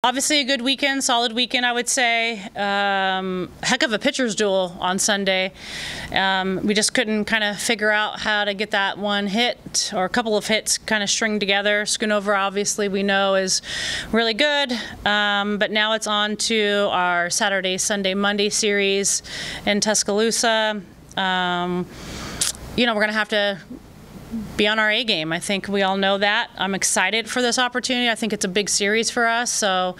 Obviously a good weekend, solid weekend, I would say. Heck of a pitcher's duel on Sunday. We just couldn't kind of figure out how to get that one hit or a couple of hits kind of string together. Schoonover, obviously, we know is really good, but now it's on to our Saturday, Sunday, Monday series in Tuscaloosa. We're going to have to be on our A game. I think we all know that. I'm excited for this opportunity. I think it's a big series for us. So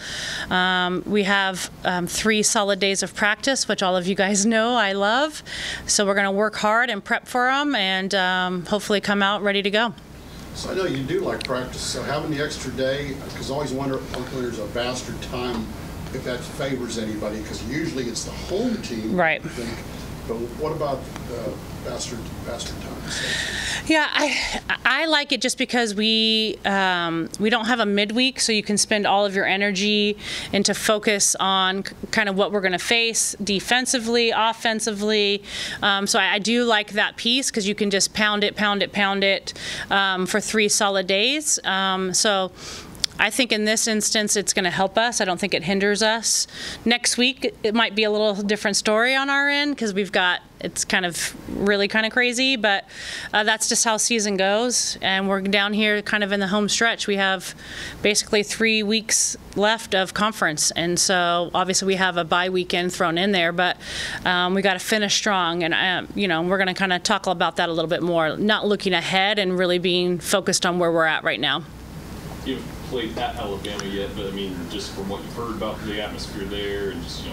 we have 3 solid days of practice, which all of you guys know I love. So we're going to work hard and prep for them and hopefully come out ready to go. So I know you do like practice, so having the extra day, because I always wonder if there's a bastard time, if that favors anybody, because usually it's the home team, right? I think. But what about bastard time? Yeah, I like it just because we don't have a midweek, so you can spend all of your energy into focus on kind of what we're going to face defensively, offensively. So I do like that piece because you can just pound it for 3 solid days. So I think in this instance it's going to help us. I don't think it hinders us. Next week it might be a little different story on our end because it's kind of really kind of crazy, but that's just how season goes. And we're down here kind of in the home stretch. We have basically 3 weeks left of conference, and so obviously we have a bye weekend thrown in there, but we got to finish strong. And we're going to kind of talk about that a little bit more, not looking ahead and really being focused on where we're at right now. You haven't played at Alabama yet, but I mean, just from what you've heard about the atmosphere there and just,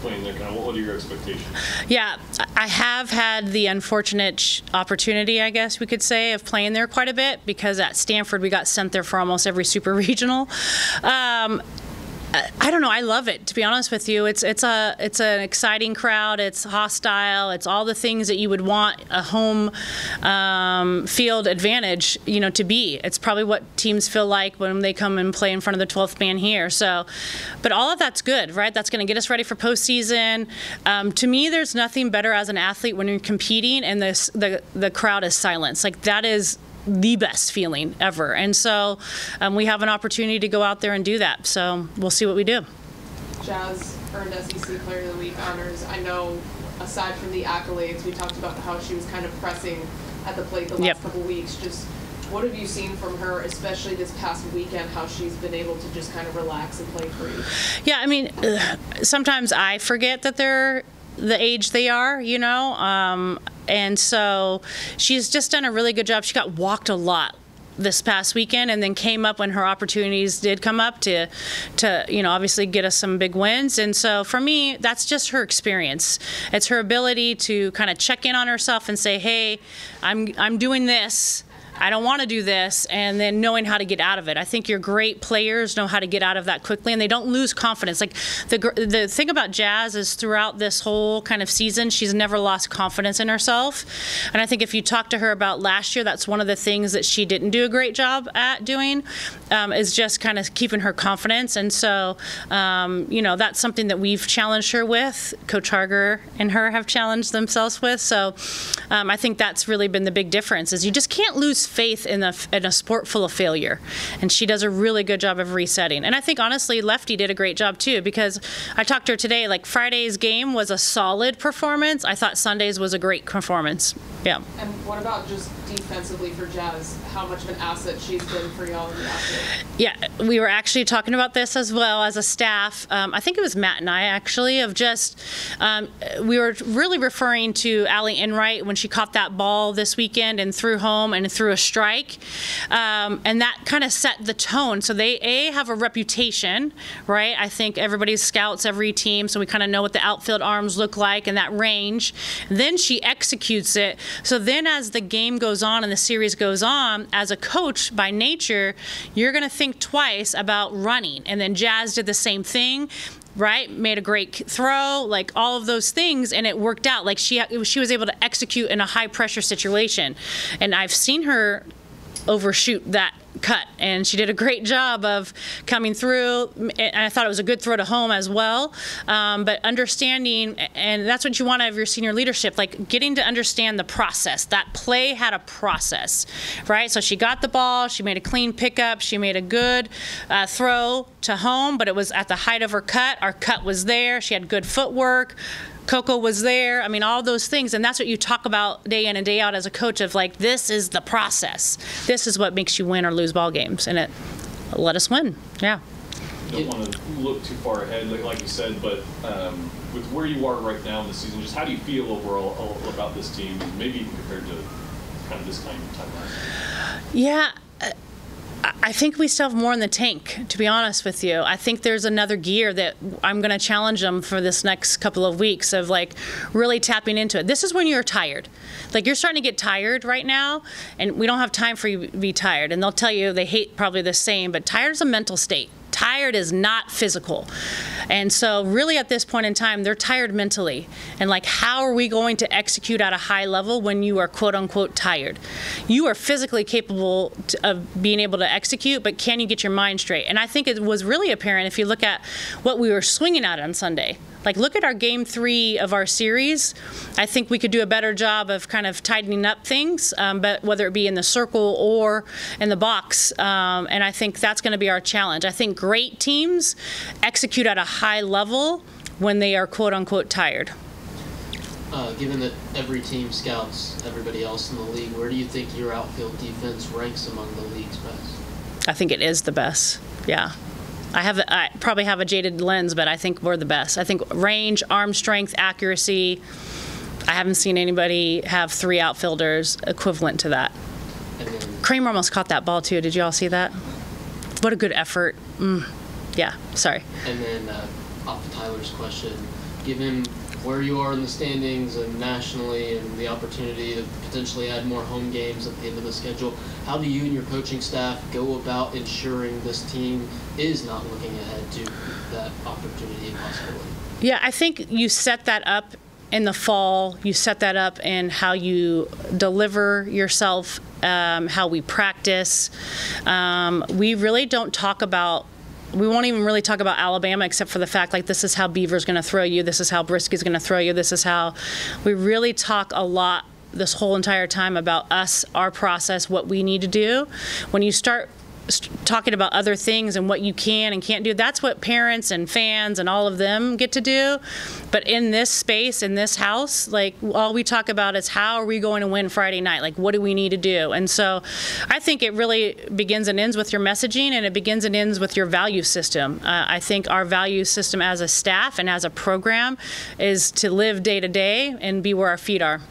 playing there, kind of what are your expectations? Yeah, I have had the unfortunate opportunity, I guess we could say, of playing there quite a bit because at Stanford we got sent there for almost every super regional. I don't know. I love it, to be honest with you. It's an exciting crowd. It's hostile. It's all the things that you would want a home field advantage, to be. It's probably what teams feel like when they come and play in front of the 12th man here. So, but all of that's good, right? That's going to get us ready for postseason. To me, there's nothing better as an athlete when you're competing and the crowd is silenced. Like that is the best feeling ever, and so we have an opportunity to go out there and do that, so we'll see what we do. Jazz earned SEC Player of the Week honors. I know aside from the accolades, we talked about how she was kind of pressing at the plate the last couple weeks. Just what have you seen from her, especially this past weekend, how she's been able to just kind of relax and play free? Yeah, I mean, sometimes I forget that they're the age they are, and so she's just done a really good job. She got walked a lot this past weekend and then came up when her opportunities did come up to obviously get us some big wins. And so for me, that's just her experience. It's her ability to kind of check in on herself and say, hey, I'm doing this. I don't want to do this, and then knowing how to get out of it. I think your great players know how to get out of that quickly, and they don't lose confidence. Like the thing about Jazz is throughout this whole kind of season, she's never lost confidence in herself. And I think if you talk to her about last year, that's one of the things that she didn't do a great job at doing, is just kind of keeping her confidence. And so, that's something that we've challenged her with. Coach Harger and her have challenged themselves with. So I think that's really been the big difference, is you just can't lose faith in a sport full of failure, and she does a really good job of resetting. And I think honestly Lefty did a great job too, because I talked to her today, like Friday's game was a solid performance. I thought Sunday's was a great performance. Yeah. And what about just defensively for Jazz? How much of an asset she's been for y'all in the outfield? Yeah, we were actually talking about this as well as a staff. I think it was Matt and I actually, of just, we were really referring to Allie Enright when she caught that ball this weekend and threw home and threw a strike. And that kind of set the tone. So they have a reputation, right? I think everybody scouts every team, so we kind of know what the outfield arms look like and that range. Then she executes it. So then as the game goes on and the series goes on, as a coach by nature, you're going to think twice about running. And then Jazz did the same thing, right? Made a great throw, like all of those things, and it worked out. Like she was able to execute in a high pressure situation. And I've seen her overshoot that cut, and she did a great job of coming through, and I thought it was a good throw to home as well. But understanding, and that's what you want out of your senior leadership, like getting to understand the process. That play had a process, right? So she got the ball, she made a clean pickup, she made a good throw to home, but it was at the height of her cut. Our cut was there, she had good footwork, Coco was there. I mean, all those things, and that's what you talk about day in and day out as a coach of, like, this is the process. This is what makes you win or lose ball games, and it let us win. Yeah. Don't want to look too far ahead, like you said, but with where you are right now in the season, just how do you feel overall about this team, maybe even compared to kind of this kind of time last year? Yeah. I think we still have more in the tank, to be honest with you. I think there's another gear that I'm going to challenge them for this next couple of weeks of, like, really tapping into it. This is when you're tired. Like, you're starting to get tired right now, and we don't have time for you to be tired. And they'll tell you they hate probably the same, but tired is a mental state. Tired is not physical. And so really at this point in time, they're tired mentally. And, like, how are we going to execute at a high level when you are quote unquote tired? You are physically capable of being able to execute, but can you get your mind straight? And I think it was really apparent if you look at what we were swinging at on Sunday. Like, look at our game 3 of our series. I think we could do a better job of kind of tightening up things, but whether it be in the circle or in the box. And I think that's going to be our challenge. I think great teams execute at a high level when they are quote unquote tired. Given that every team scouts everybody else in the league, where do you think your outfield defense ranks among the league's best? I think it is the best. Yeah. I probably have a jaded lens, but I think we're the best. I think range, arm strength, accuracy. I haven't seen anybody have 3 outfielders equivalent to that. Kramer almost caught that ball too. Did you all see that? What a good effort. Yeah, sorry. And then off of Tyler's question, given where you are in the standings and nationally and the opportunity to potentially add more home games at the end of the schedule, how do you and your coaching staff go about ensuring this team is not looking ahead to that opportunity and possibility? Yeah, I think you set that up in the fall. You set that up in how you deliver yourself, how we practice. We really don't talk about we won't even really talk about Alabama except for the fact, like, this is how Beaver's going to throw you, this is how Brisky's going to throw you, this is how we really talk a lot this whole entire time about us, our process, what we need to do. When you start talking about other things and what you can and can't do, that's what parents and fans and all of them get to do. But in this space, in this house, like, all we talk about is how are we going to win Friday night? Like, what do we need to do? And so I think it really begins and ends with your messaging, and it begins and ends with your value system. I think our value system as a staff and as a program is to live day to day and be where our feet are.